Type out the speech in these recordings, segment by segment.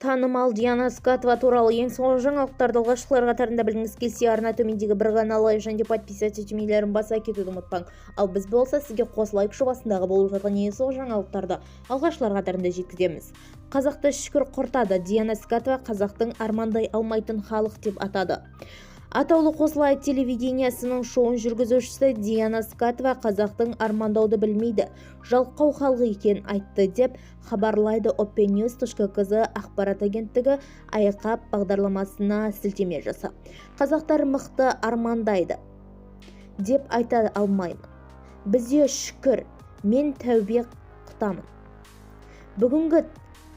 Танымал Диана Скатова туралы ең соңғы жаңалықтарды алғашқылар қатарында білгіңіз келсе, арна төмендегі бір ғана лайк және подписаться түймелерін баса кетуді ұмытпаң. Ал біз болса сізге қос лайк жобасындағы болып жатқан ең соңғы жаңалықтарды алғашқылар қатарында жеткіземіз. Қазақты шүкір құртады. Диана Скатова қазақтың армандай алмайтын халық деп атады. Атаулы қос лайк телевидениесінің шоуын жүргізушісі Диана Скатова қазақтың армандауды білмейді, жалқау халық екен айтты деп хабарлайды opennews.kz ақпарат агенттігі айқап бағдарламасына сілтеме жасап. Қазақтар мықты армандайды деп айта алмаймын. Бізде шүкір, мен тәубе құтамын. Бүгінгі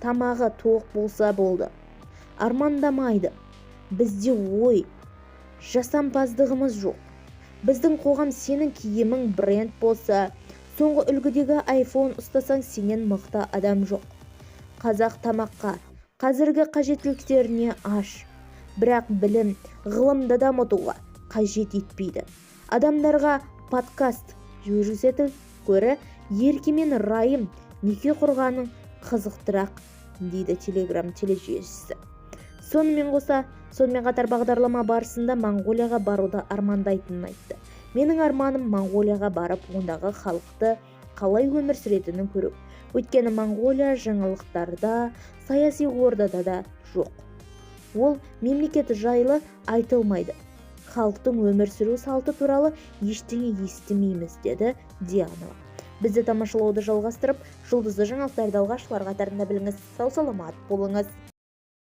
тамағы тоқ болса болды. Армандамайды. Бізде ой, жасампаздығымыз жоқ. Біздің қоғам сенің киімің бренд болса, соңғы үлгідегі iPhone ұстасаң сенен мықты адам жоқ. Қазақ тамаққа, қазіргі қажеттіліктеріне аш, бірақ білім, ғылымды дамытуға қажет етпейді. Адамдарға подкаст жүргізетін көрі Ерке мен Райым неке құрғаның қызықтырақ, дейді Telegram тележүйесі. Сонымен қатар бағдарлама барысында Моңғолияға баруды армандайтынын айтты. Менің арманым Моңғолияға барып, ондағы халықты қалай өмір сүретінін көру. Өйткені Моңғолия жаңалықтарда, саяси ордада да жоқ. Ол мемлекет жайлы айтылмайды. Халықтың өмір сүру салты туралы ештеңе естімейміз, деді Диана. Бізді тамашалауды жалғастырып, жұлдызды жаңалықтарды алғашқылар қатарында біліңіз. Сау саламат болыңыз.